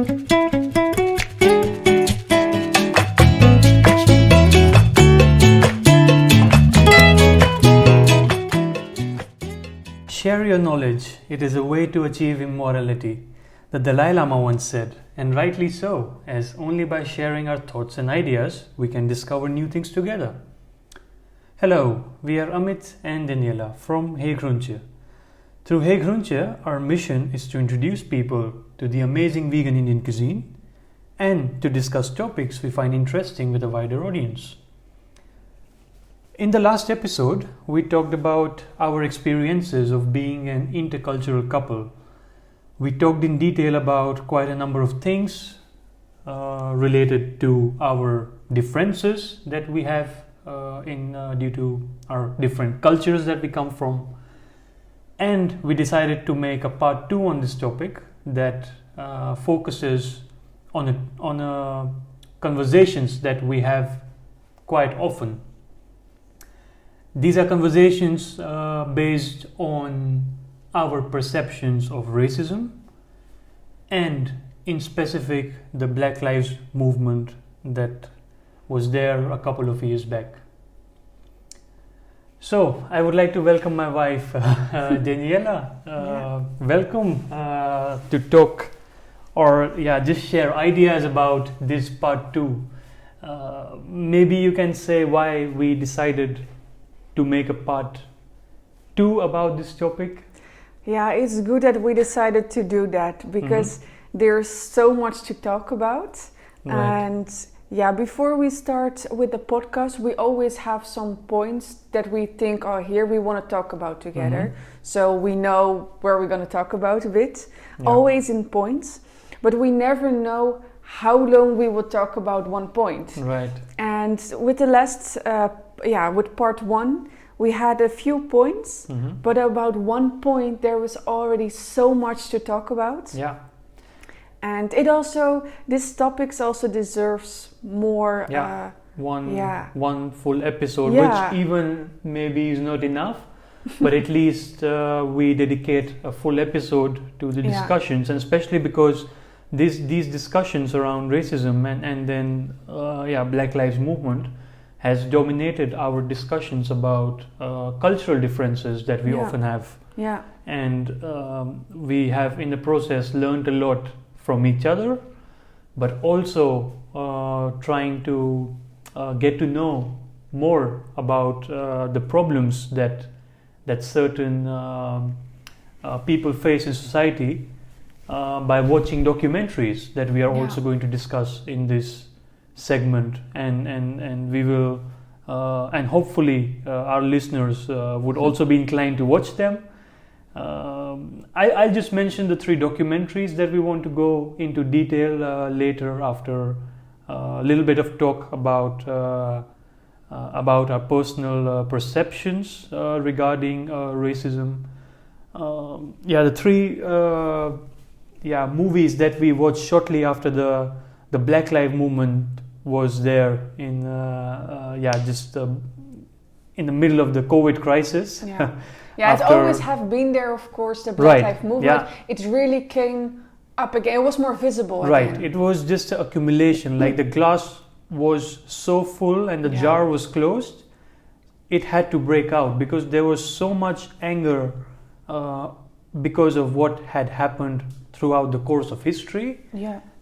Share your knowledge, it is a way to achieve immortality. The Dalai Lama once said, and rightly so, as only by sharing our thoughts and ideas we can discover new things together. Hello, we are Amit and Daniëlle from Heygroentje. Through Heygroentje, our mission is to introduce people to the amazing vegan Indian cuisine and to discuss topics we find interesting with a wider audience. In the last episode, we talked about our experiences of being an intercultural couple. We talked in detail about quite a number of things related to our differences that we have due to our different cultures that we come from. And we decided to make a part 2 on this topic that focuses on conversations that we have quite often. These are conversations based on our perceptions of racism and in specific the Black Lives Movement that was there a couple of years back. So I would like to welcome my wife Daniëlle. Welcome to talk or just share ideas about this part 2. Maybe you can say why we decided to make a part 2 about this topic. Yeah, it's good that we decided to do that because there's so much to talk about. Right. And before we start with the podcast, we always have some points that we think, here we want to talk about together. So we know where we're going to talk about a bit, always in points, but we never know how long we will talk about one point. Right. And with the last, with part 1, we had a few points, but about one point there was already so much to talk about. Yeah. And this topic also deserves more. One full episode, Yeah. which even maybe is not enough, but at least we dedicate a full episode to the discussions, and especially because these discussions around racism and then Black Lives Movement has dominated our discussions about cultural differences that we often have. Yeah. And we have in the process learned a lot from each other, but also trying to get to know more about the problems that certain people face in society by watching documentaries that we are also going to discuss in this segment, and we will and hopefully our listeners would also be inclined to watch them. I'll just mention the 3 documentaries that we want to go into detail later after a little bit of talk about our personal perceptions regarding racism. The 3 movies that we watched shortly after the Black Lives Movement was there in in the middle of the COVID crisis. It always have been there, of course, the Black Lives Movement. Yeah. It really came up again. It was more visible Right. again. It was just an accumulation. Like the glass was so full and the jar was closed. It had to break out because there was so much anger because of what had happened throughout the course of history.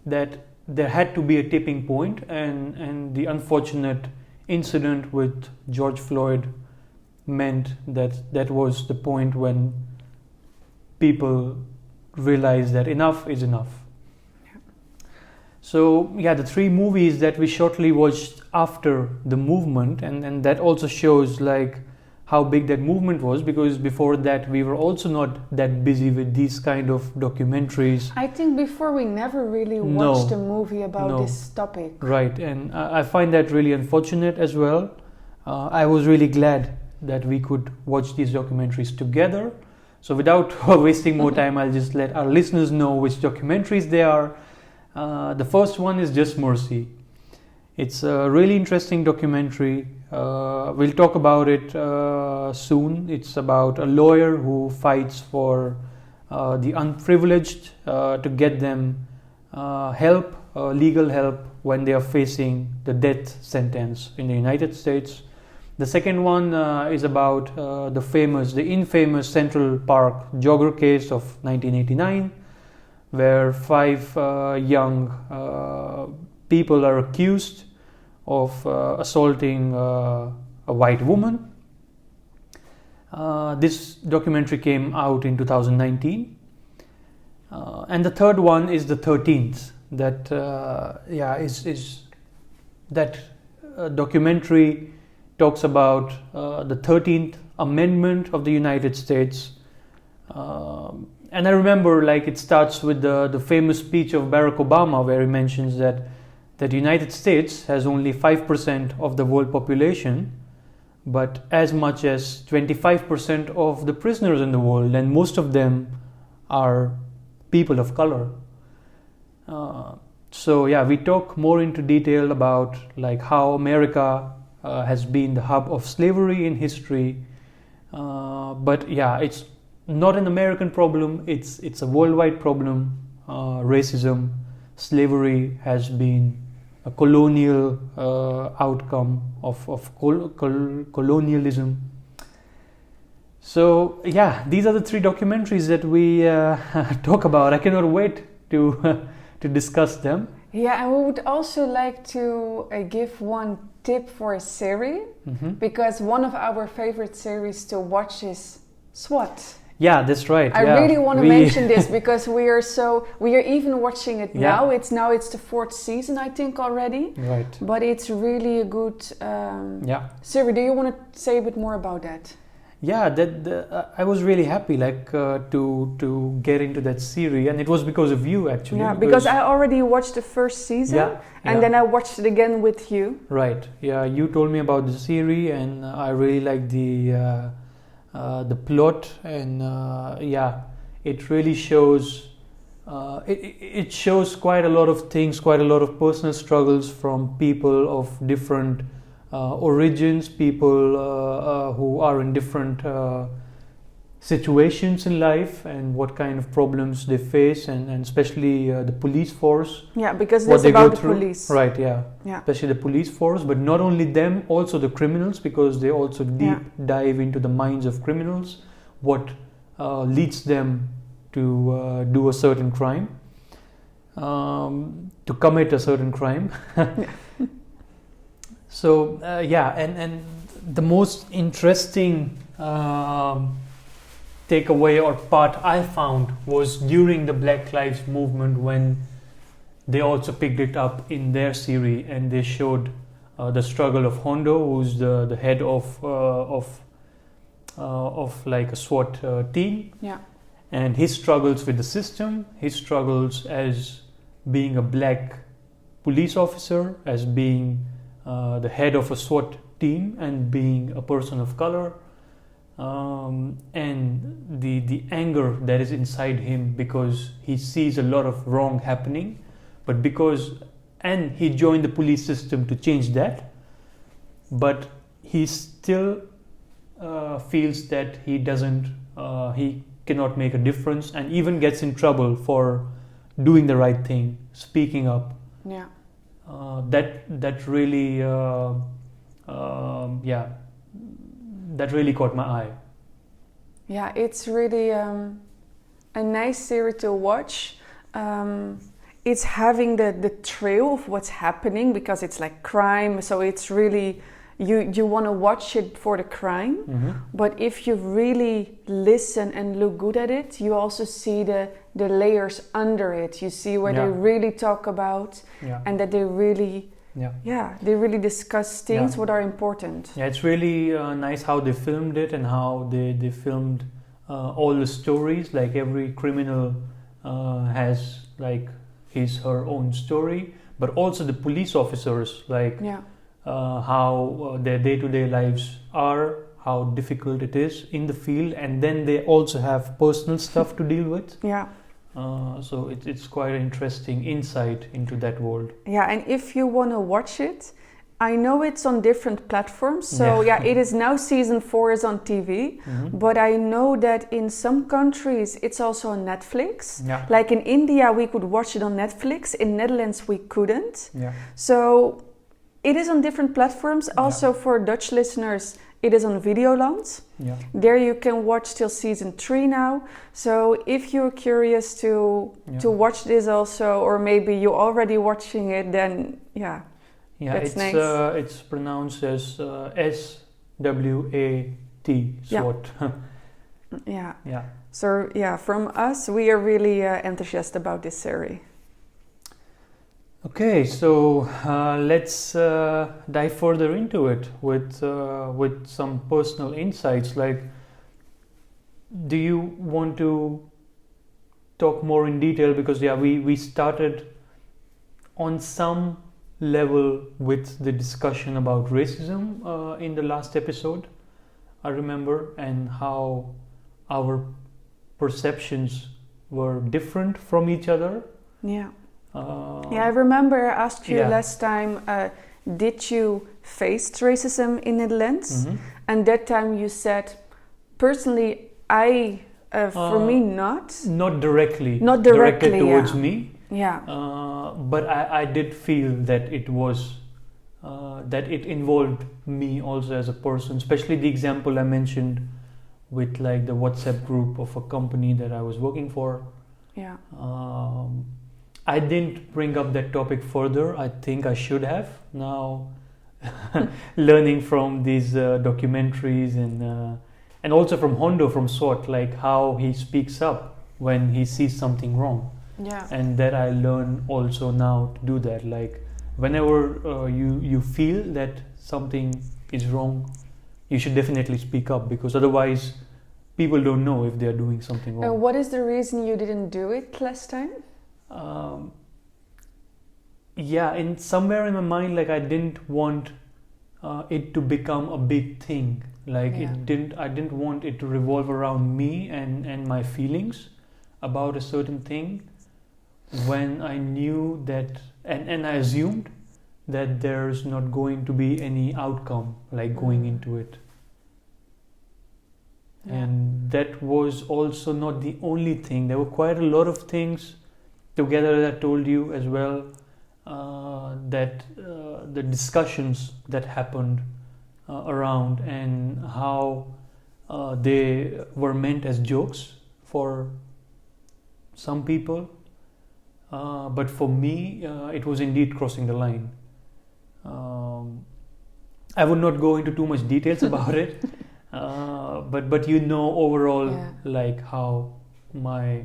That there had to be a tipping point, and the unfortunate incident with George Floyd meant that was the point when people realized that enough is enough. So the 3 movies that we shortly watched after the movement, and that also shows like how big that movement was, because before that we were also not that busy with these kind of documentaries. I think before we never really watched a movie about this topic. Right, and I find that really unfortunate as well. I was really glad that we could watch these documentaries together. So without wasting more time, I'll just let our listeners know which documentaries they are. The first one is Just Mercy. It's a really interesting documentary. We'll talk about it soon. It's about a lawyer who fights for the unprivileged to get them legal help when they are facing the death sentence in the United States. The second one is about the infamous Central Park jogger case of 1989, where 5 young people are accused of assaulting a white woman. This documentary came out in 2019. And the third one is the 13th. That documentary talks about the 13th Amendment of the United States. And I remember, like, it starts with the famous speech of Barack Obama, where he mentions that the United States has only 5% of the world population, but as much as 25% of the prisoners in the world, and most of them are people of color. We talk more into detail about like how America has been the hub of slavery in history. It's not an American problem, it's a worldwide problem. Racism, slavery has been a colonial outcome of colonialism. So these are the 3 documentaries that we talk about. I cannot wait to discuss them. Yeah, and we would also like to give one tip for a series, because one of our favorite series to watch is SWAT. Yeah, that's right. I really want to mention this because we are even watching it now. It's the 4th season, I think, already. Right. But it's really a good series. Do you want to say a bit more about that? Yeah, I was really happy to get into that series, and it was because of you, actually. Yeah, because I already watched the first season, and then I watched it again with you. Right. Yeah, you told me about the series, and I really liked the plot, and it really shows. It shows quite a lot of things, quite a lot of personal struggles from people of different origins, people who are in different situations in life, and what kind of problems they face, and especially the police force. Yeah, because it's about the police. Right, yeah. Especially the police force, but not only them, also the criminals, because they also deep dive into the minds of criminals, what leads them to do a certain crime, to commit a certain crime. So and the most interesting takeaway or part I found was during the Black Lives Movement, when they also picked it up in their series, and they showed the struggle of Hondo, who's the head of like a SWAT team, and his struggles with the system, his struggles as being a black police officer, as being the head of a SWAT team, and being a person of color, and the anger that is inside him because he sees a lot of wrong happening, but he joined the police system to change that, but he still feels that he cannot make a difference, and even gets in trouble for doing the right thing, speaking up. That really caught my eye. Yeah, it's really a nice series to watch. It's having the trail of what's happening, because it's like crime, so it's really you want to watch it for the crime, but if you really listen and look good at it, you also see the layers under it. You see where they really talk about, and that they really they really discuss things what are important. It's really nice how they filmed it, and how they filmed all the stories. Like every criminal has like her own story, but also the police officers, like how their day-to-day lives are, how difficult it is in the field, and then they also have personal stuff to deal with. So it's quite an interesting insight into that world. And if you want to watch it, I know it's on different platforms. So it is now season 4 is on TV. But I know that in some countries it's also on Netflix. Yeah. Like in India we could watch it on Netflix. In Netherlands we couldn't. Yeah. So it is on different platforms. Also for Dutch listeners, it is on Videoland. Yeah. There you can watch till season 3 now. So if you're curious to watch this also, or maybe you're already watching it, then that's nice. It's pronounced as SWAT. SWAT. Yeah. Yeah. So from us, we are really enthusiastic about this series. Okay, so let's dive further into it with some personal insights. Like, do you want to talk more in detail? Because we started on some level with the discussion about racism in the last episode, I remember, and how our perceptions were different from each other. Yeah. I remember I asked you last time, did you face racism in Netherlands? And that time you said, personally, for me, not. Not directly. Not directly towards me. Yeah. But I did feel that it was, that it involved me also as a person, especially the example I mentioned with like the WhatsApp group of a company that I was working for. Yeah. I didn't bring up that topic further. I think I should have now, learning from these documentaries and also from Hondo from SWAT, like how he speaks up when he sees something wrong. Yeah. And that I learn also now to do that. Like whenever you feel that something is wrong, you should definitely speak up, because otherwise people don't know if they are doing something wrong. What is the reason you didn't do it last time? In somewhere in my mind, like I didn't want it to become a big thing. Like I didn't want it to revolve around me and my feelings about a certain thing, when I knew that and I assumed that there's not going to be any outcome like going into it. And that was also not the only thing. There were quite a lot of things together that I told you as well, that the discussions that happened around, and how they were meant as jokes for some people, but for me it was indeed crossing the line. I would not go into too much details about it, but you know overall like how my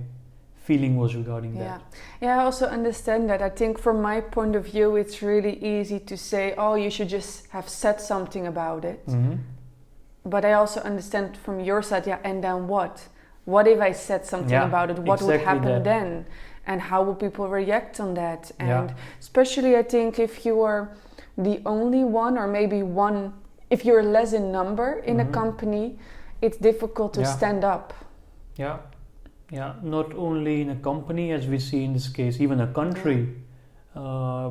feeling was regarding that. I also understand that. I think from my point of view it's really easy to say, oh, you should just have said something about it. But I also understand from your side, and then what if I said something about it, what would happen then, and how will people react on that? And especially I think if you are the only one, or maybe one, if you're less in number in a company, it's difficult to stand up. Not only in a company, as we see in this case, even a country,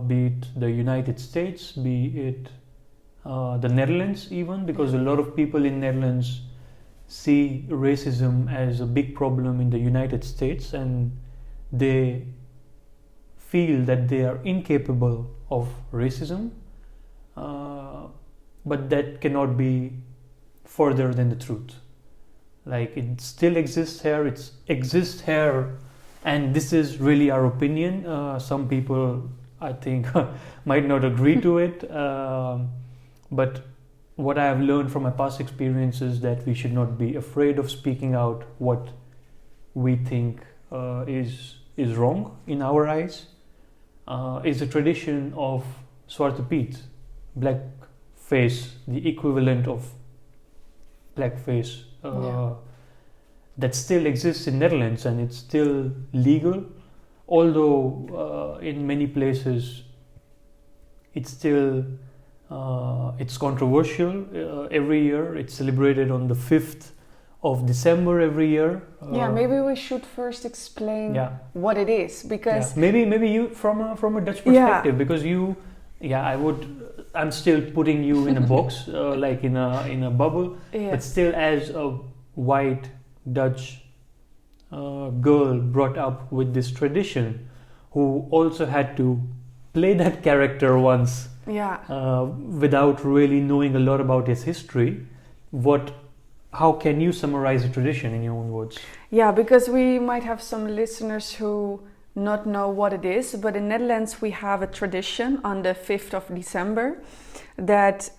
be it the United States, be it the Netherlands even, because a lot of people in Netherlands see racism as a big problem in the United States, and they feel that they are incapable of racism, but that cannot be further than the truth. Like it still exists here, and this is really our opinion. Some people, I think, might not agree to it, but what I have learned from my past experiences, that we should not be afraid of speaking out what we think is wrong in our eyes. Is a tradition of Zwarte Piet, black face, the equivalent of blackface. That still exists in Netherlands, and it's still legal, although in many places it's still it's controversial. Every year it's celebrated on the 5th of December every year. Maybe we should first explain what it is, because maybe you from a Dutch perspective, because you I'm still putting you in a box, like in a bubble, Yeah. but still as a white Dutch girl brought up with this tradition, who also had to play that character once, without really knowing a lot about his history. How can you summarize a tradition in your own words? Yeah, because we might have some listeners who not know what it is, but in Netherlands we have a tradition on the 5th of December that,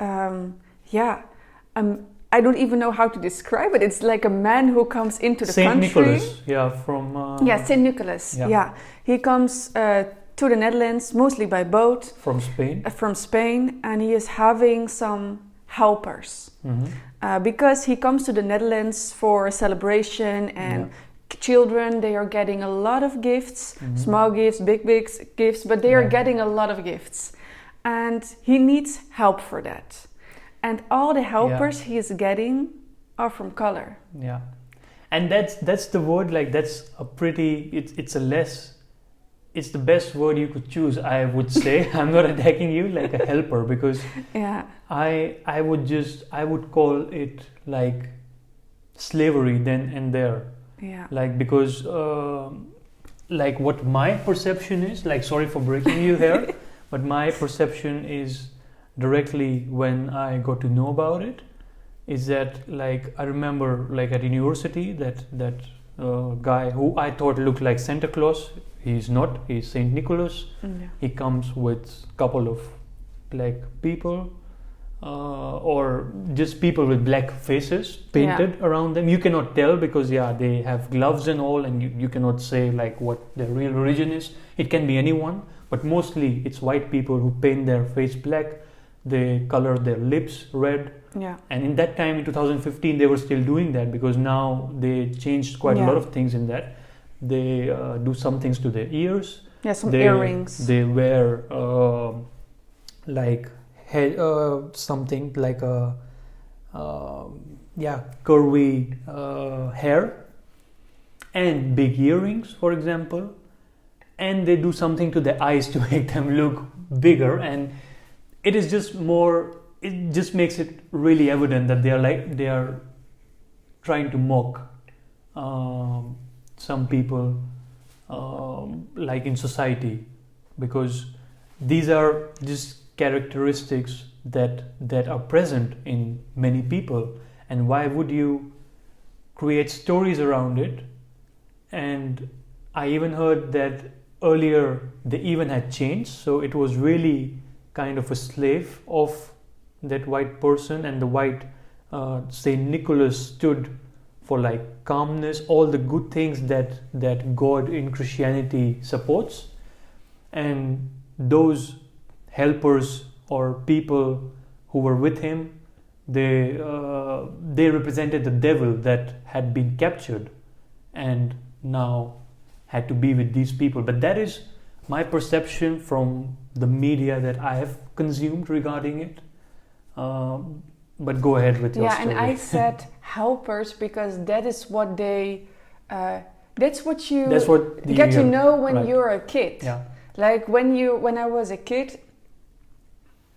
I don't even know how to describe it. It's like a man who comes into the Saint country. Nicholas, Saint Nicholas, He comes to the Netherlands, mostly by boat. From Spain. And he is having some helpers. Mm-hmm. Because he comes to the Netherlands for a celebration, and children, they are getting a lot of gifts, small gifts, big gifts, but they are getting a lot of gifts. And he needs help for that. And all the helpers he is getting are from color. Yeah. And that's the word, like that's a pretty, it's the best word you could choose, I would say. I'm not attacking you, like a helper, because I would call it like slavery then and there. Yeah. Like, because like what my perception is, like, sorry for breaking you here, but my perception is directly when I got to know about it, is that, like, I remember, like, at university, that guy who I thought looked like Santa Claus, he's not, he's Saint Nicholas. He comes with a couple of black people, or just people with black faces painted around them. You cannot tell because they have gloves and all, and you cannot say like what their real origin is. It can be anyone, but mostly it's white people who paint their face black. They color their lips red. And in that time, in 2015, they were still doing that, because now they changed quite a lot of things in that. They do some things to their ears. Some earrings. They wear like something like a curvy hair and big earrings, for example. And they do something to their eyes to make them look bigger, and it is just more. It just makes it really evident that they are trying to mock some people, like in society, because these are just characteristics that are present in many people. And why would you create stories around it? And I even heard that earlier they even had changed, so it was really kind of a slave of that white person, and the white Saint Nicholas stood for like calmness, all the good things that God in Christianity supports. And those helpers or people who were with him, they represented the devil that had been captured and now had to be with these people. But that is my perception from the media that I have consumed regarding it. But go ahead with your story. And I said helpers because that is what that's what you get to know when you're a kid. Like when I was a kid,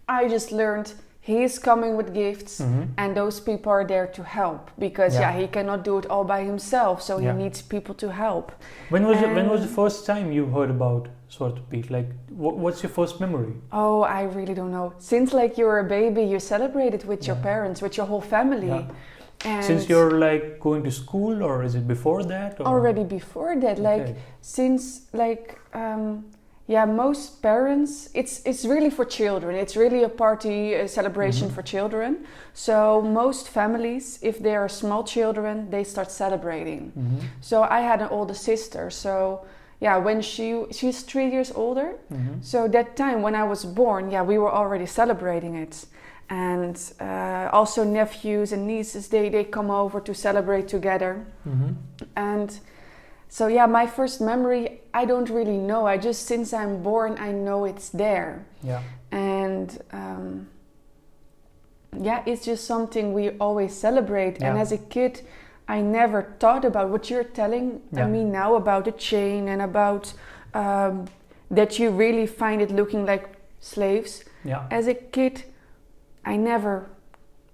I just learned he's coming with gifts, and those people are there to help, because he cannot do it all by himself, so he needs people to help. When was the first time you heard about Zwarte Piet? Like, what's your first memory? Oh, I really don't know. Since like you were a baby, you celebrated with your parents, with your whole family. And since you're like going to school, or is it before that? Or? Already before that, like since like most parents, it's really for children. It's really a party, a celebration for children. So most families, if they are small children, they start celebrating. So I had an older sister. So when she's 3 years older. So that time when I was born, we were already celebrating it. And also nephews and nieces, they come over to celebrate together. And so my first memory, I don't really know. I just, since I'm born, I know it's there. And it's just something we always celebrate. And as a kid, I never thought about what you're telling me now about the chain and about that you really find it looking like slaves. Yeah. As a kid, I never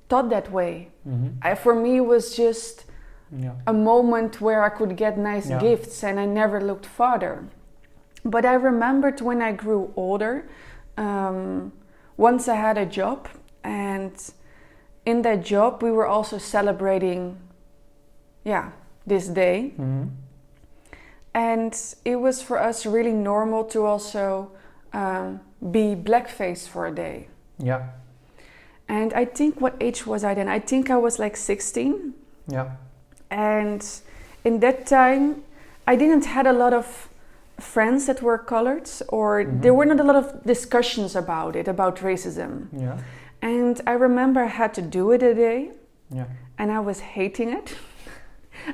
thought that way. Mm-hmm. For me, it was just a moment where I could get nice gifts, and I never looked farther. But I remembered when I grew older, once I had a job, and in that job we were also celebrating this day. Mm-hmm. And it was for us really normal to also be blackface for a day. Yeah. And I think, what age was I then? I think I was like 16. Yeah. And in that time, I didn't had a lot of friends that were colored, or there were not a lot of discussions about it, about racism. Yeah. And I remember I had to do it a day, and I was hating it.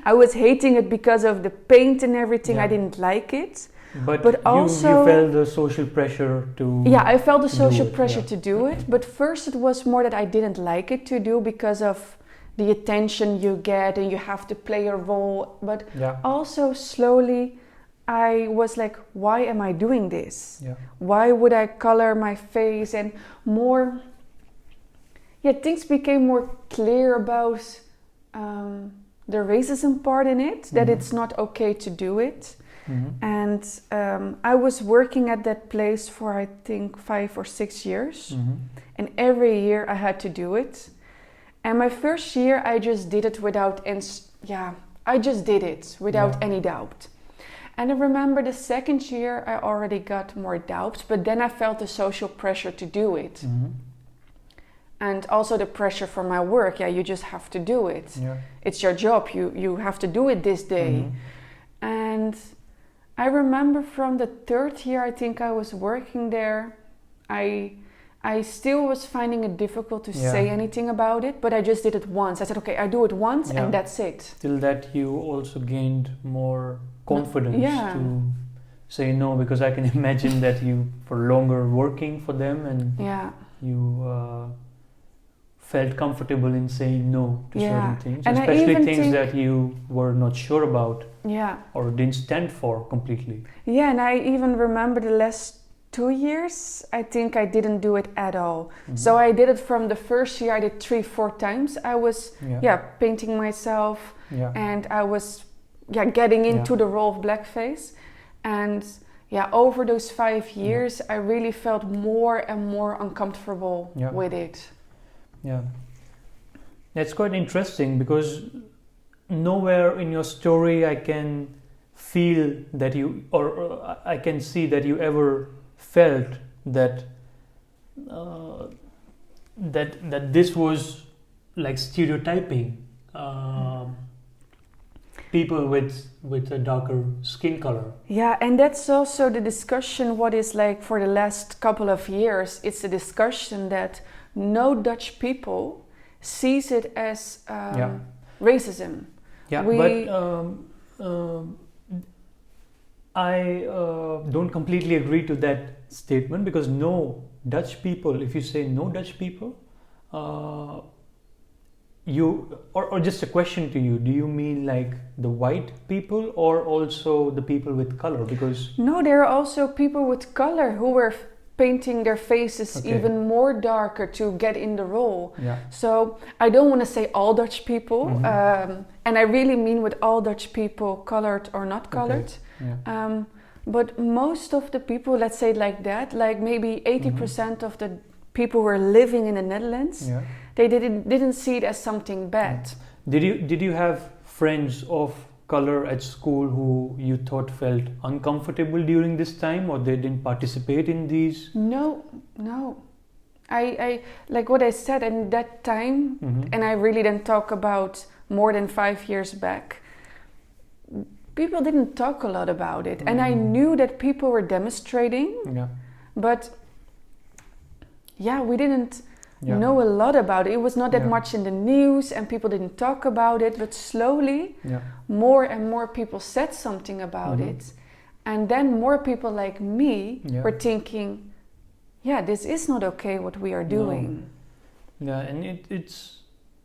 I was hating it because of the paint and everything. I didn't like it. But also, you felt the social pressure to... Yeah, I felt the social pressure to do it. But first it was more that I didn't like it to do because of the attention you get and you have to play a role. But also slowly I was like, why am I doing this? Yeah. Why would I color my face? And more... things became more clear about the racism part in it, that it's not okay to do it. And I was working at that place for I think 5 or 6 years, and every year I had to do it. And my first year I just did it without any doubt. And I remember the second year I already got more doubts, but then I felt the social pressure to do it. And also the pressure for my work. You just have to do it. It's your job. You have to do it this day. And I remember from the third year I think I was working there, I still was finding it difficult to say anything about it, but I just did it once. I said, okay, I do it once and that's it. Till that you also gained more confidence to say no, because I can imagine that you for longer working for them and you felt comfortable in saying no to certain things, and especially things that you were not sure about or didn't stand for completely. Yeah, and I even remember the last 2 years, I think I didn't do it at all. So I did it from the first year, I did 3-4 times. I was painting myself and I was getting into the role of blackface. And over those 5 years, I really felt more and more uncomfortable with it. Yeah, that's quite interesting, because nowhere in your story I can feel that you, or I can see that you ever felt that that this was like stereotyping people with a darker skin color. Yeah, and that's also the discussion. What is like for the last couple of years, it's a discussion that no Dutch people sees it as racism. I don't completely agree to that statement, because no Dutch people, if you say no Dutch people, or just a question to you, do you mean like the white people or also the people with color? Because no, there are also people with color who were painting their faces even more darker to get in the role. So I don't want to say all Dutch people, and I really mean with all Dutch people, colored or not colored. But most of the people, let's say it like that, like maybe 80% of the people who are living in the Netherlands, they didn't see it as something bad. Did you have friends of color at school who you thought felt uncomfortable during this time, or they didn't participate in these? No. I like what I said in that time, and I really didn't talk about more than 5 years back. People didn't talk a lot about it, and I knew that people were demonstrating, but we didn't know a lot about it. It was not that much in the news, and people didn't talk about it, but slowly more and more people said something about it, and then more people like me were thinking, this is not okay what we are doing. And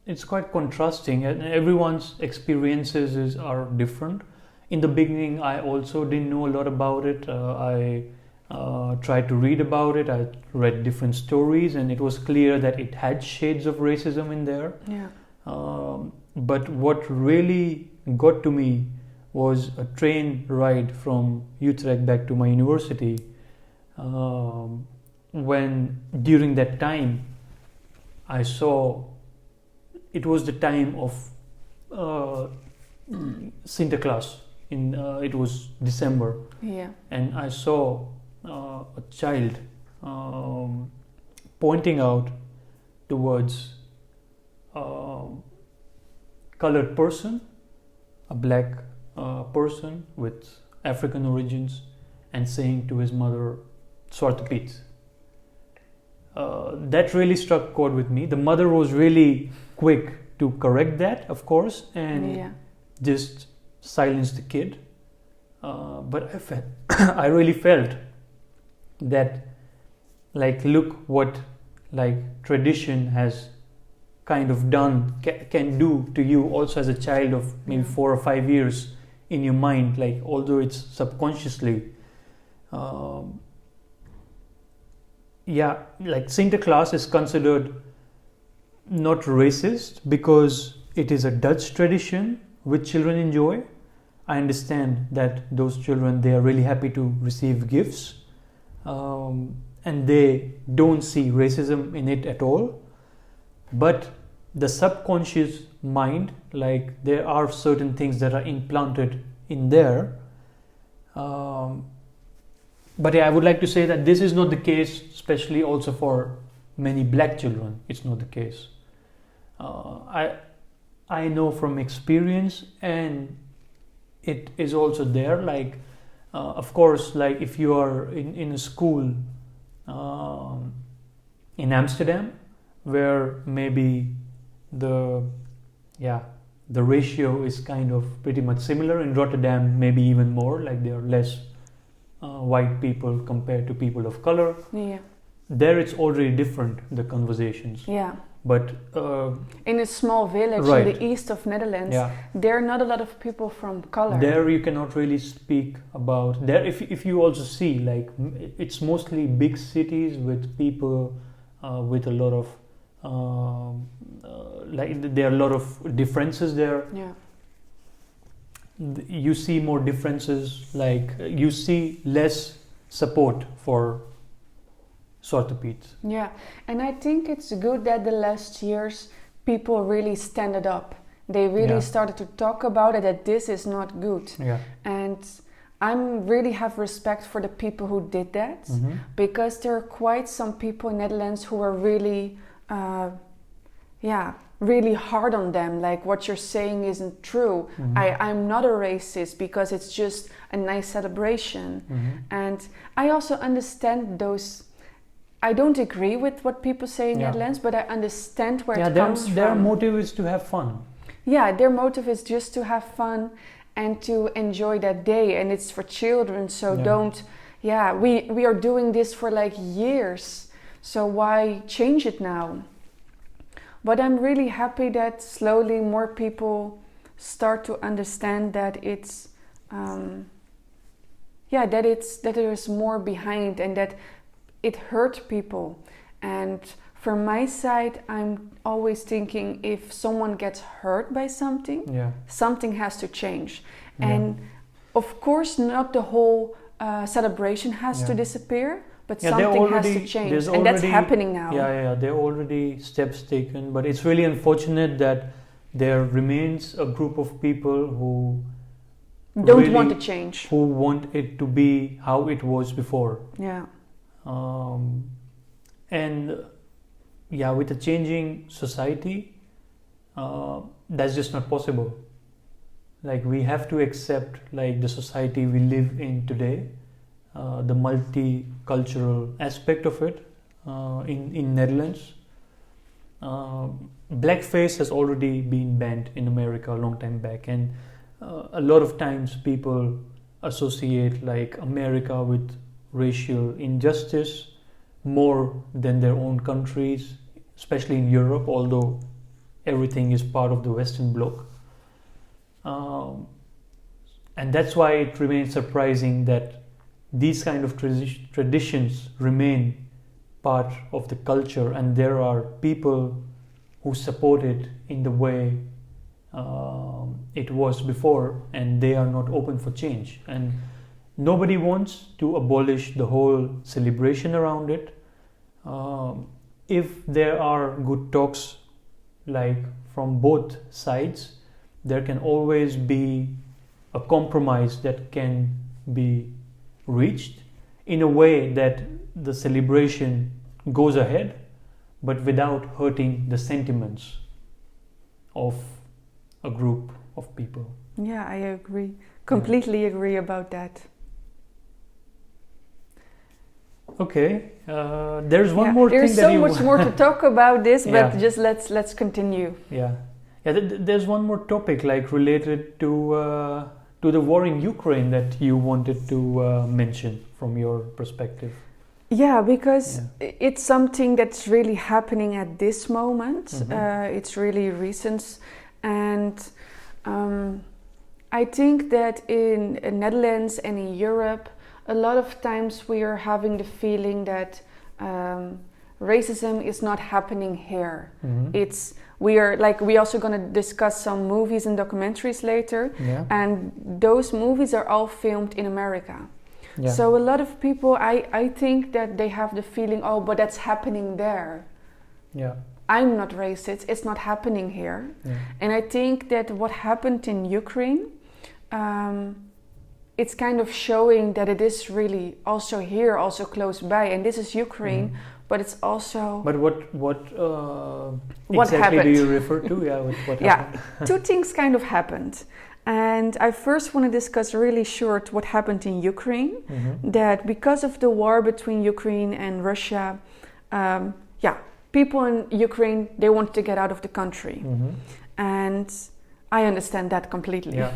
it's quite contrasting, and everyone's experiences are different. In the beginning I also didn't know a lot about it. I tried to read about it. I read different stories, and it was clear that it had shades of racism in there. Yeah. But what really got to me was a train ride from Utrecht back to my university. When during that time, I saw it was the time of Sinterklaas. It was December, Yeah. and I saw a child pointing out towards a colored person, a black person with African origins, and saying to his mother, "Zwarte Piet." That really struck chord with me. The mother was really quick to correct that, of course, and just silence the kid. But I really felt that, like, look what tradition has kind of done, can do to you also as a child of maybe 4 or 5 years in your mind, like, although it's subconsciously. Like Sinterklaas is considered not racist because it is a Dutch tradition which children enjoy. I understand that those children, they are really happy to receive gifts, and they don't see racism in it at all. But the subconscious mind, like, there are certain things that are implanted in there. But I would like to say that this is not the case, especially also for many black children. It's not the case. I know from experience, and it is also there. Like, of course, like if you are in a school in Amsterdam, where maybe the ratio is kind of pretty much similar. In Rotterdam, maybe even more. Like, there are less white people compared to people of color. Yeah. There it's already different, the conversations. Yeah. But in a small village in the east of Netherlands, there are not a lot of people from color. There you cannot really speak about there. If you also see, like, it's mostly big cities with people with a lot of like, there are a lot of differences there. Yeah. You see more differences, like you see less support for Zwarte Piet. Yeah, and I think it's good that the last years people really standed up. They really started to talk about it, that this is not good. Yeah. And I really have respect for the people who did that, because there are quite some people in Netherlands who are really, really hard on them. Like, what you're saying isn't true. I'm not a racist because it's just a nice celebration. And I also understand those. I don't agree with what people say in Netherlands, but I understand where it comes from. Their motive is to have fun. Yeah, their motive is just to have fun and to enjoy that day, and it's for children. So we are doing this for like years. So why change it now? But I'm really happy that slowly more people start to understand that it's that there is more behind, and that it hurt people. And from my side, I'm always thinking, if someone gets hurt by something, something has to change. And of course, not the whole celebration has to disappear, but something has to change, and that's happening now. There are already steps taken, but it's really unfortunate that there remains a group of people who don't really want to change, who want it to be how it was before. With a changing society, that's just not possible. Like, we have to accept, like, the society we live in today, the multicultural aspect of it in Netherlands. Blackface has already been banned in America a long time back, and a lot of times people associate, like, America with racial injustice more than their own countries, especially in Europe, although everything is part of the Western Bloc. And that's why it remains surprising that these kind of traditions remain part of the culture, and there are people who support it in the way it was before, and they are not open for change. And nobody wants to abolish the whole celebration around it. If there are good talks, like from both sides, there can always be a compromise that can be reached in a way that the celebration goes ahead, but without hurting the sentiments of a group of people. Yeah, I agree. Completely agree about that. Okay, there's one more thing that There's so much more to talk about this, but Yeah. just let's continue. Yeah. There's one more topic like related to the war in Ukraine that you wanted to mention from your perspective. Yeah, because it's something that's really happening at this moment. It's really recent, and I think that in Netherlands and in Europe, a lot of times we are having the feeling that racism is not happening here. We also going to discuss some movies and documentaries later, and those movies are all filmed in America. Yeah. So a lot of people, I think that they have the feeling, oh, but that's happening there. Yeah. I'm not racist, it's not happening here. Yeah. And I think that what happened in Ukraine, it's kind of showing that it is really also here, also close by, and this is Ukraine, but it's also... But what exactly happened? Do you refer to? What happened? Two things kind of happened. And I first want to discuss really short what happened in Ukraine, that because of the war between Ukraine and Russia, people in Ukraine, they wanted to get out of the country. And I understand that completely. Yeah.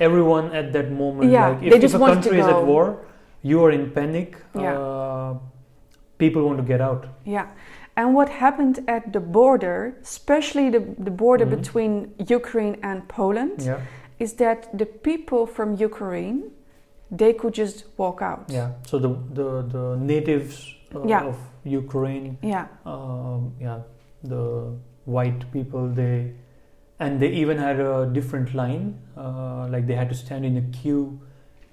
Everyone at that moment, if a country is at war, you are in panic, people want to get out. Yeah. And what happened at the border, especially the border between Ukraine and Poland, is that the people from Ukraine, they could just walk out. Yeah. So the natives of Ukraine, the white people, they even had a different line, like they had to stand in a queue.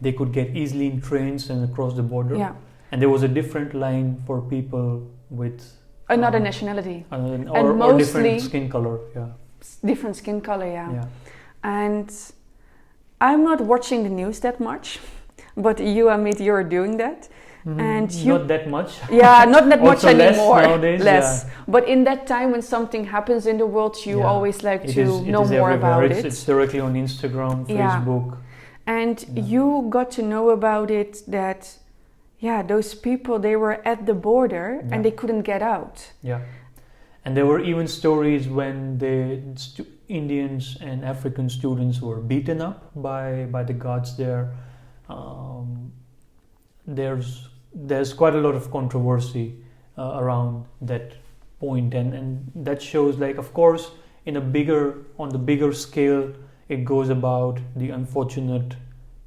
They could get easily in trains and across the border. Yeah. And there was a different line for people with another nationality or different skin color. Yeah. Different skin color. Yeah. And I'm not watching the news that much, but you, Amit, you're doing that. And not that much. Yeah, not that much anymore. Nowadays, less. Yeah. But in that time when something happens in the world, you always like to know more about it. It's directly on Instagram, Facebook. And you got to know about it that, those people, they were at the border and they couldn't get out. Yeah. And there were even stories when the Indians and African students were beaten up by the guards there. There's quite a lot of controversy around that point, and that shows, like, of course, on the bigger scale, it goes about the unfortunate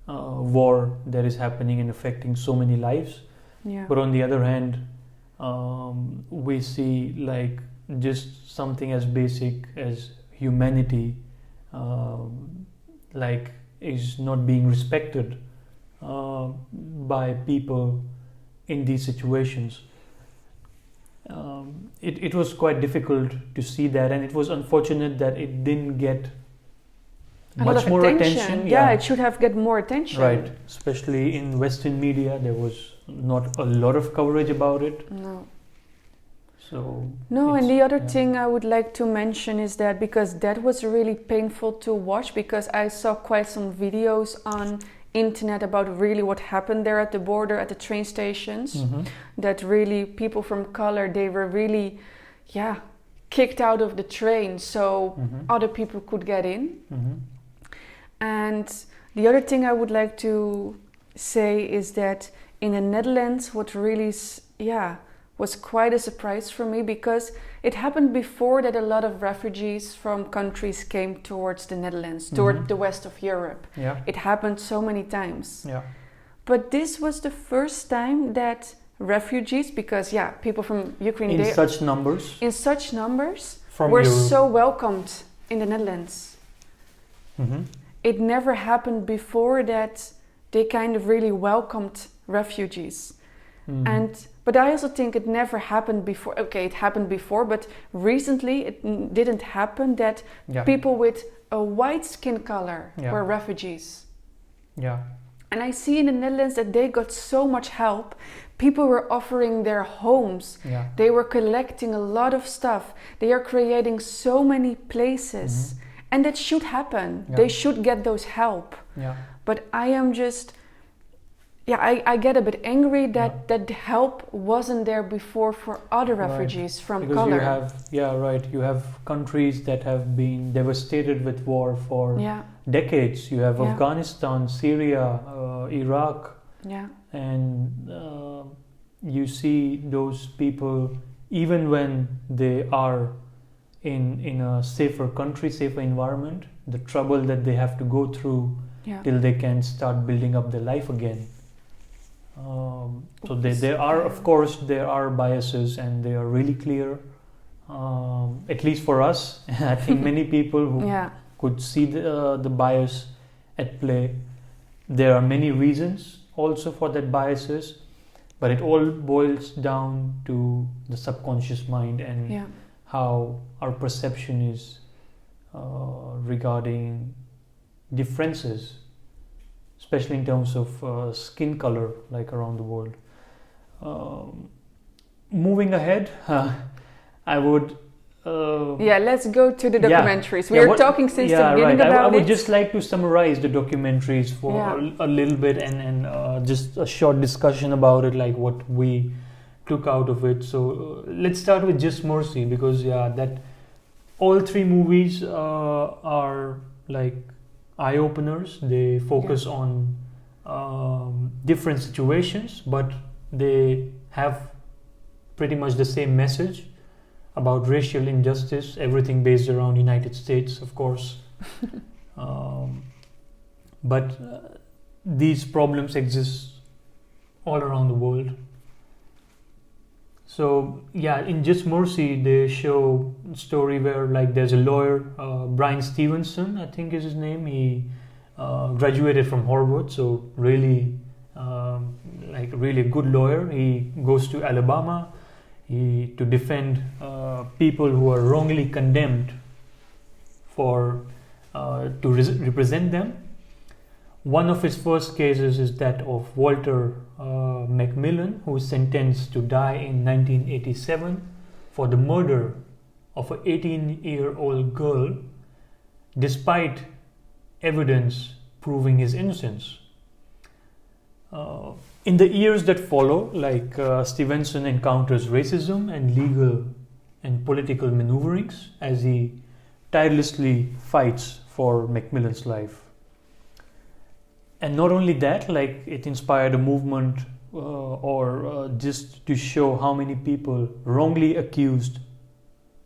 war that is happening and affecting so many lives. Yeah. But on the other hand, we see like just something as basic as humanity, like is not being respected by people in these situations. It was quite difficult to see that, and it was unfortunate that it didn't get much more attention. Yeah, it should have get more attention. Right, especially in Western media, there was not a lot of coverage about it. No. And the other thing I would like to mention is that, because that was really painful to watch, because I saw quite some videos on internet about really what happened there at the border, at the train stations, that really people from color, they were really kicked out of the train so other people could get in. And the other thing I would like to say is that in the Netherlands, what really was quite a surprise for me, because it happened before that a lot of refugees from countries came towards the Netherlands, toward the west of Europe. Yeah. It happened so many times. Yeah. But this was the first time that refugees, because people from Ukraine in such numbers from were Europe. so welcomed in the Netherlands. Mm-hmm. It never happened before that they kind of really welcomed refugees. But I also think it never happened before. Okay, it happened before, but recently it didn't happen that people with a white skin color were refugees. Yeah. And I see in the Netherlands that they got so much help. People were offering their homes. Yeah. They were collecting a lot of stuff. They are creating so many places. Mm-hmm. And that should happen. Yeah. They should get those help. Yeah. But I am just... I get a bit angry that that help wasn't there before for other refugees from because color. You have countries that have been devastated with war for decades. You have Afghanistan, Syria, Iraq, and you see those people even when they are in a safer country, safer environment, the trouble that they have to go through till they can start building up their life again. So there are biases, and they are really clear. At least for us, I think many people who could see the bias at play. There are many reasons also for that biases, but it all boils down to the subconscious mind and how our perception is regarding differences, especially in terms of skin color, like around the world. Moving ahead, I would... let's go to the documentaries. We are talking since the beginning about it. I would just like to summarize the documentaries for a little bit and just a short discussion about it, like what we took out of it. So let's start with Just Mercy, because that all three movies are like eye-openers. They focus on different situations, but they have pretty much the same message about racial injustice, everything based around United States, of course. But these problems exist all around the world. So in Just Mercy, they show a story where like there's a lawyer, Brian Stevenson, I think is his name. He graduated from Harvard, so really really a good lawyer. He goes to Alabama to defend people who are wrongly condemned to represent them. One of his first cases is that of Walter Macmillan, who was sentenced to die in 1987 for the murder of an 18-year-old girl, despite evidence proving his innocence. In the years that follow, Stevenson encounters racism and legal and political maneuverings as he tirelessly fights for Macmillan's life. And not only that, it inspired a movement just to show how many people wrongly accused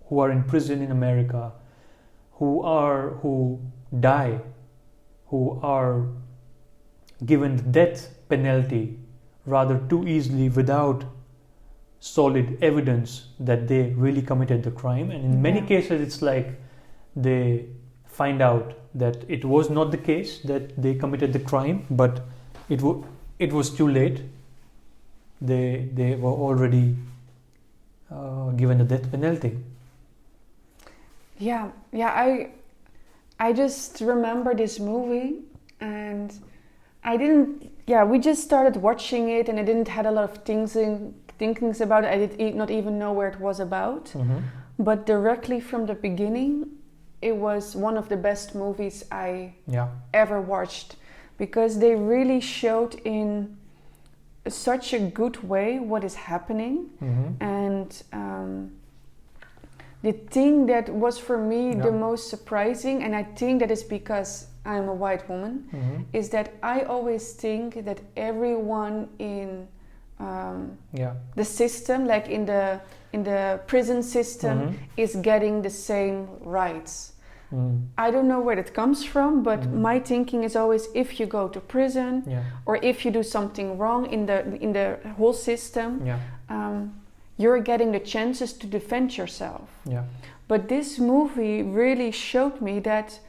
who are in prison in America, who die, who are given the death penalty rather too easily without solid evidence that they really committed the crime. And in many cases, it's like they find out that it was not the case, that they committed the crime, but it was too late. They were already given the death penalty. I just remember this movie, and we just started watching it, and I didn't had a lot of thinkings about it. I did not even know where it was about. Mm-hmm. But directly from the beginning, it was one of the best movies I ever watched, because they really showed in such a good way what is happening. Mm-hmm. And the thing that was for me the most surprising, and I think that is because I'm a white woman, is that I always think that everyone in the system, in the prison system, is getting the same rights. I don't know where it comes from, but my thinking is always, if you go to prison or if you do something wrong in the whole system, you're getting the chances to defend yourself. But this movie really showed me that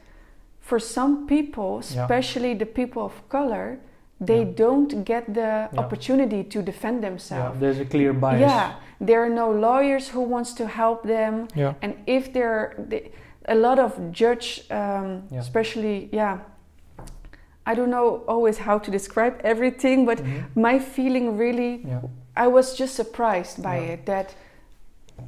for some people, especially the people of color, they don't get the opportunity to defend themselves. There's a clear bias. There are no lawyers who wants to help them. And if a lot of judge, especially, I don't know always how to describe everything, but my feeling really, I was just surprised by it, that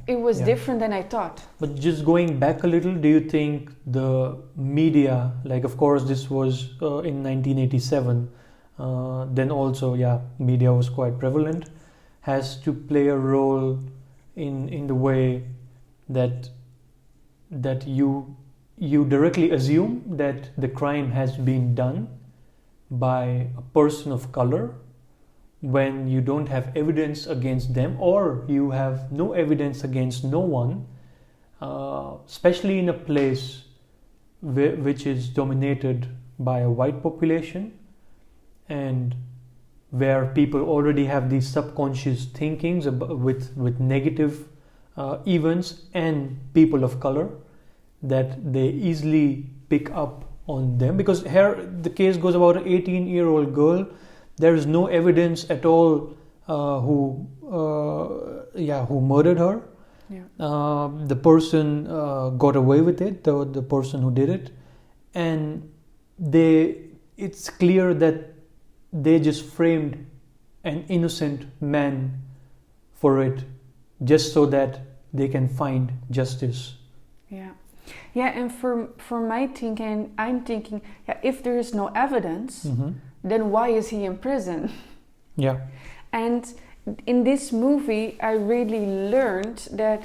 it was different than I thought. But just going back a little, do you think the media, like of course this was in 1987, then also media was quite prevalent, has to play a role in the way that you directly assume that the crime has been done by a person of color when you don't have evidence against them, or you have no evidence against no one, especially in a place which is dominated by a white population and where people already have these subconscious thinkings with negative events and people of color, that they easily pick up on them. Because here the case goes about an 18-year-old girl. There is no evidence at all who murdered her. The person got away with it, the person who did it, and it's clear that they just framed an innocent man for it, just so that they can find justice. And for my thinking, I'm thinking, if there is no evidence, then why is he in prison? And in this movie, I really learned that,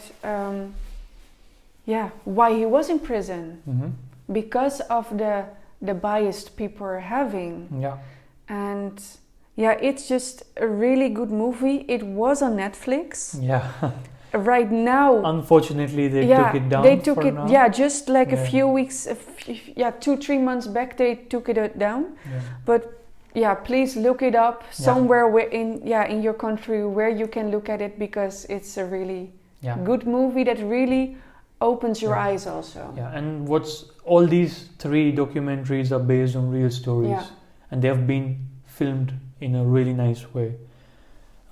why he was in prison, because of the biased people are having. And it's just a really good movie. It was on Netflix. Right now, unfortunately, they took it down. They took it now. Just like a few weeks, 2-3 months back, they took it down. But please look it up somewhere where in your country where you can look at it, because it's a really good movie that really opens your eyes also. And all these 3 documentaries are based on real stories, and they have been filmed in a really nice way.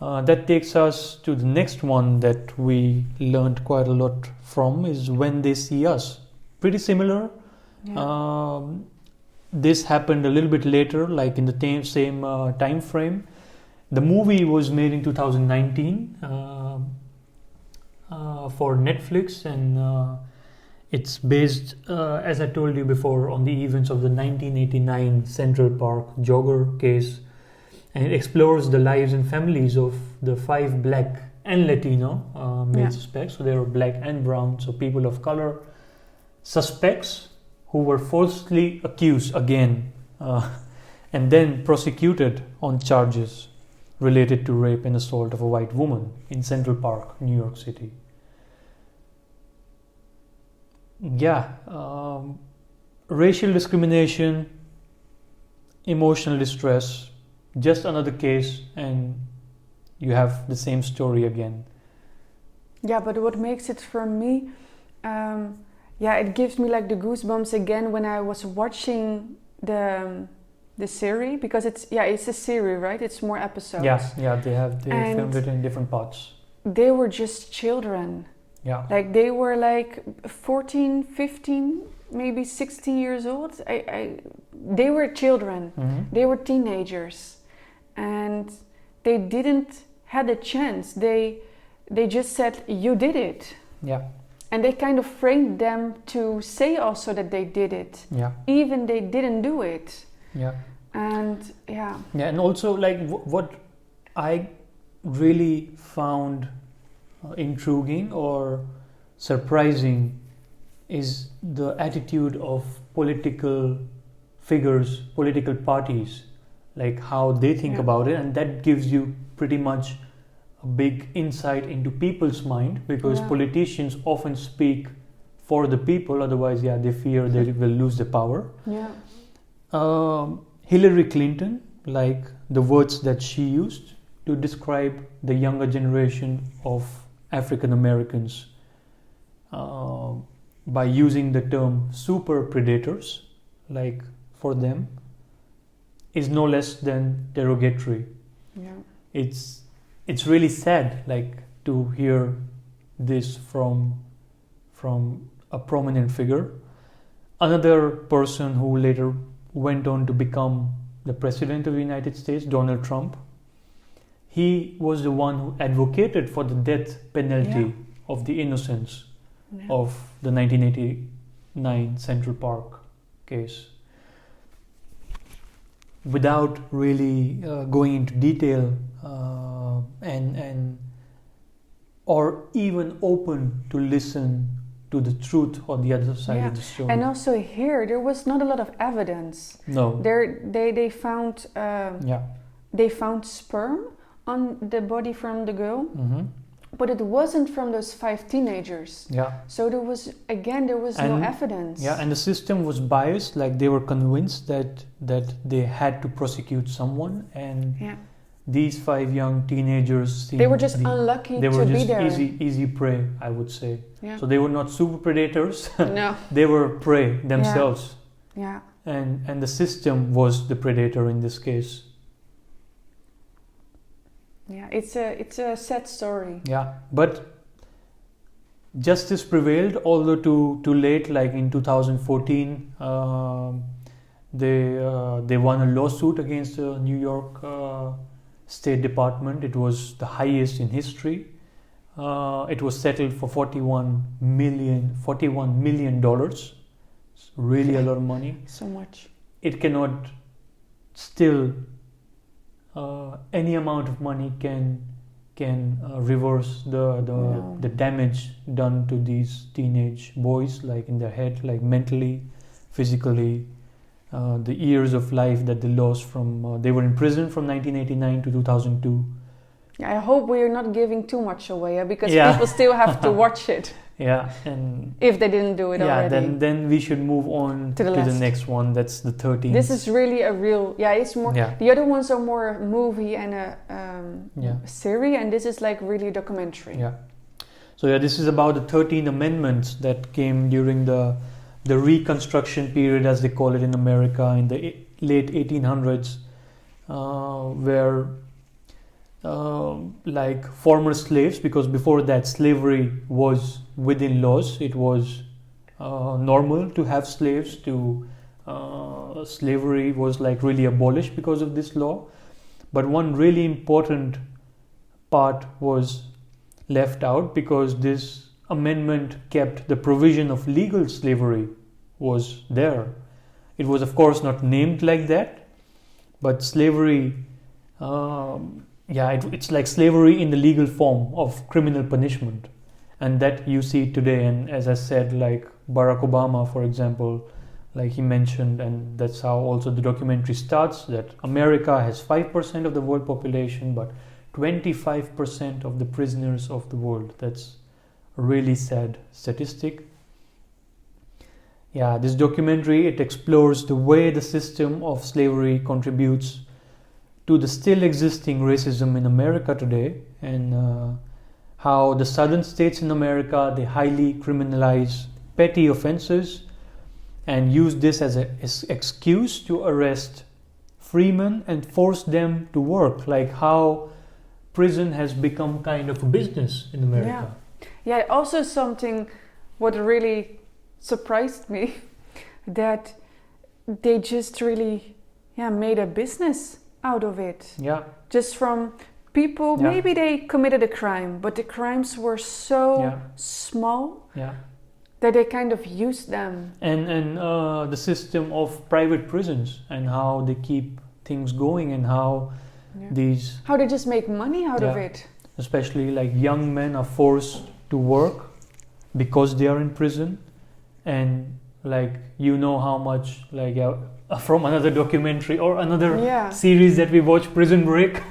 That takes us to the next one that we learned quite a lot from, is When They See Us. Pretty similar. This happened a little bit later, like in the same time frame. The movie was made in 2019 for Netflix, and it's based, as I told you before, on the events of the 1989 Central Park jogger case. And it explores the lives and families of the 5 black and Latino male suspects. So they were black and brown, so people of color suspects who were falsely accused again and then prosecuted on charges related to rape and assault of a white woman in Central Park, New York City. Racial discrimination, emotional distress, just another case, and you have the same story again. But what makes it for me, it gives me like the goosebumps again when I was watching the series, because it's a series, right? It's more episodes. They filmed it in different parts. They were just children. Like they were like 14, 15, maybe 16 years old. They were children. They were teenagers. And they didn't had a chance. They just said, you did it. And they kind of framed them to say also that they did it. Even they didn't do it. And and also like what I really found intriguing or surprising is the attitude of political figures, political parties, like how they think about it, and that gives you pretty much a big insight into people's mind, because politicians often speak for the people, otherwise they fear they will lose the power. Hillary Clinton, like the words that she used to describe the younger generation of African Americans, by using the term super predators, like for them, is no less than derogatory. It's really sad, like, to hear this from a prominent figure. Another person who later went on to become the president of the United States, Donald Trump, he was the one who advocated for the death penalty of the innocents of the 1989 Central Park case. Without really going into detail and or even open to listen to the truth on the other side of the story. And also here, there was not a lot of evidence. No. They found they found sperm on the body from the girl, but it wasn't from those 5 teenagers. So there was no evidence. And the system was biased. Like, they were convinced that they had to prosecute someone, and these 5 young teenagers, they were just unlucky to be there. They were just easy prey, I would say. So they were not super predators. No. They were prey themselves. And the system was the predator in this case. It's a sad story. But justice prevailed, although too late. Like in 2014, they won a lawsuit against the New York State Department. It was the highest in history. It was settled for $41 million. It's really a lot of money. So much. It cannot still. Any amount of money can reverse the damage done to these teenage boys, like in their head, like mentally, physically, the years of life that they lost from. They were in prison from 1989 to 2002. I hope we are not giving too much away, because people still have to watch it. And if they didn't do it already. then we should move on to the next one. That's the 13th. This is really a real. It's more. The other ones are more a movie and a series, and this is like really a documentary. So this is about the 13 amendments that came during the Reconstruction period, as they call it in America, in the late 1800s, where like former slaves, because before that slavery was within laws. It was normal to have slaves. Slavery was like really abolished because of this law. But one really important part was left out, because this amendment kept the provision of legal slavery was there. It was of course not named like that, but slavery it's like slavery in the legal form of criminal punishment, and that you see today. And as I said, like Barack Obama, for example, like he mentioned, and that's how also the documentary starts, that America has 5% of the world population, but 25% of the prisoners of the world. That's a really sad statistic. This documentary, it explores the way the system of slavery contributes to the still existing racism in America today, and how the southern states in America, they highly criminalize petty offenses and use this as an excuse to arrest freemen and force them to work, like how prison has become kind of a business in America. Also something what really surprised me, that they just really made a business out of it. Just from people, maybe they committed a crime, but the crimes were so small that they kind of used them. And the system of private prisons, and how they keep things going, and how how they just make money out of it. Especially like young men are forced to work because they are in prison, and like how much like from another documentary or another series that we watch, Prison Break,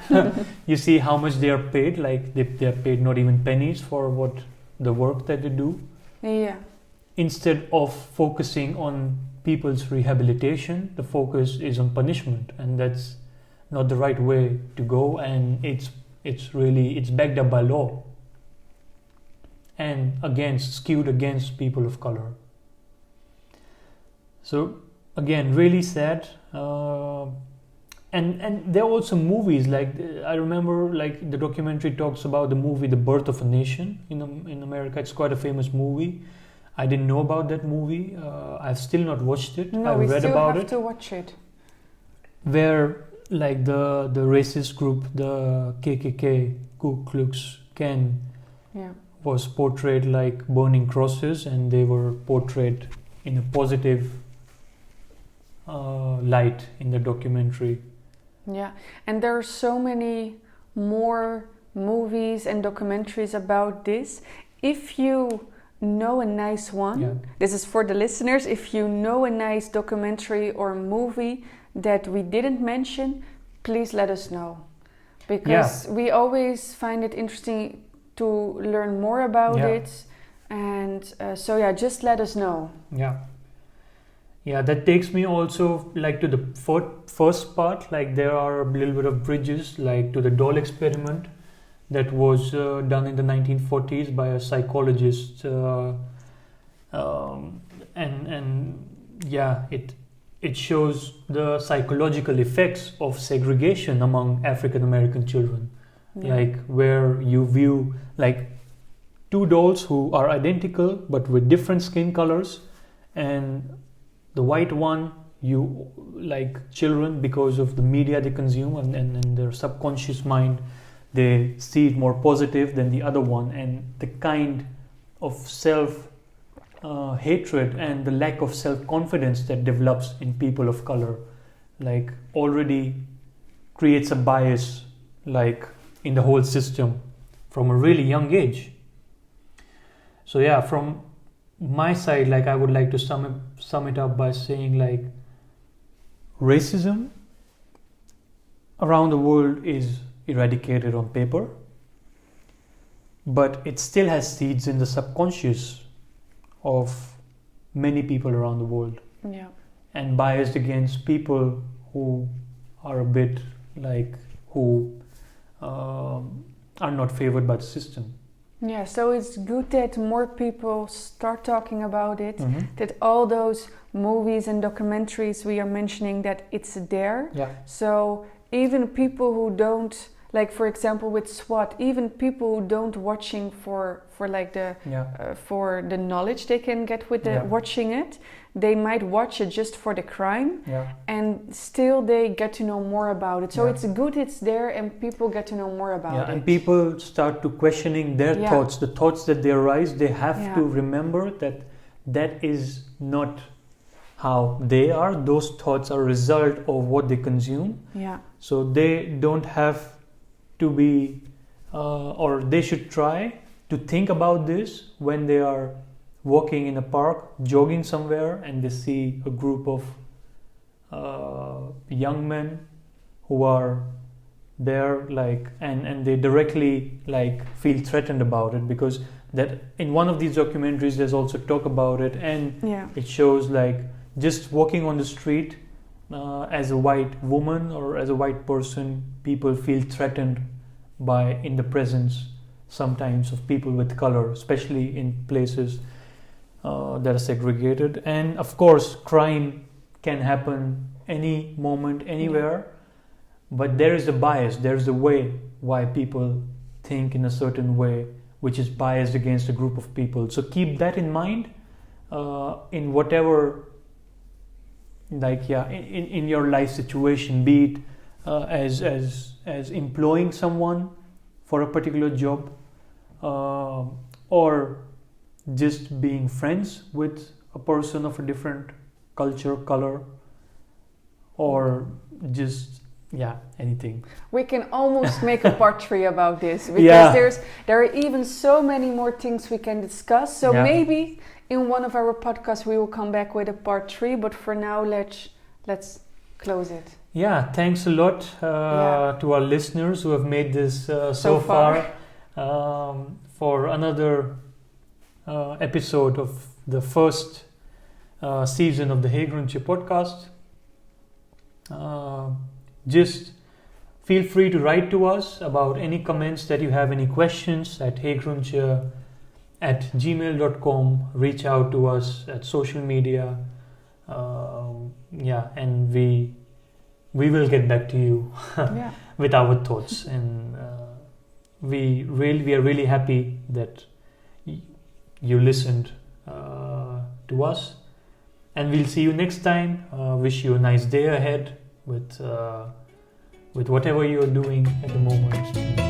you see how much they are paid. Like they are paid not even pennies for what the work that they do. instead of focusing on people's rehabilitation, the focus is on punishment, and that's not the right way to go, and it's backed up by law and skewed against people of color. So again, really sad. And there are also movies, like I remember, like the documentary talks about the movie The Birth of a Nation in America. It's quite a famous movie. I didn't know about that movie. I've still not watched it. No, I've we read still about have it. to watch it. Where like the racist group, the KKK, Ku Klux Klan, was portrayed like burning crosses, and they were portrayed in a positive light in the documentary. Yeah, and there are so many more movies and documentaries about this. If you know a nice one, this is for the listeners, if you know a nice documentary or movie that we didn't mention, please let us know. Because we always find it interesting to learn more about it. And just let us know. Yeah, that takes me also like to the first part. Like there are a little bit of bridges, like to the doll experiment that was done in the 1940s by a psychologist, it shows the psychological effects of segregation among African American children, like where you view like two dolls who are identical but with different skin colors, and the white one, you like children, because of the media they consume and their subconscious mind, they see it more positive than the other one, and the kind of self hatred and the lack of self-confidence that develops in people of color like already creates a bias like in the whole system from a really young age. So from my side, like I would like to sum it up by saying like racism around the world is eradicated on paper, but it still has seeds in the subconscious of many people around the world, and biased against people who are a bit like who are not favored by the system. Yeah, so it's good that more people start talking about it, that all those movies and documentaries we are mentioning, that it's there. So even people who don't, like for example with SWAT, even people who don't watching for like the for the knowledge they can get with the watching it, they might watch it just for the crime, and still they get to know more about it. So it's good it's there, and people get to know more about it. And people start to questioning their thoughts, the thoughts that they arise. They have to remember that is not how they are. Those thoughts are a result of what they consume. So they don't have to be, or they should try to think about this when they are walking in a park, jogging somewhere, and they see a group of young men who are there, like, and they directly like feel threatened about it, because that in one of these documentaries there's also talk about it, and it shows like just walking on the street as a white woman or as a white person, people feel threatened by in the presence sometimes of people with color, especially in places that are segregated. And of course crime can happen any moment, anywhere, but there is a bias, there's a way why people think in a certain way which is biased against a group of people. So keep that in mind in whatever, like in your life situation, be it as employing someone for a particular job, or just being friends with a person of a different culture, color, or just anything. We can almost make a part 3 about this, because there are even so many more things we can discuss. So maybe in one of our podcasts we will come back with a part 3, but for now let's close it. Thanks a lot to our listeners who have made this so far for another episode of the first season of the heygroentje podcast. Just feel free to write to us about any comments that you have, any questions at heygroentje@gmail.com. Reach out to us at social media. And we will get back to you with our thoughts. And we are really happy that you listened to us. And we'll see you next time. Wish you a nice day ahead with whatever you're doing at the moment.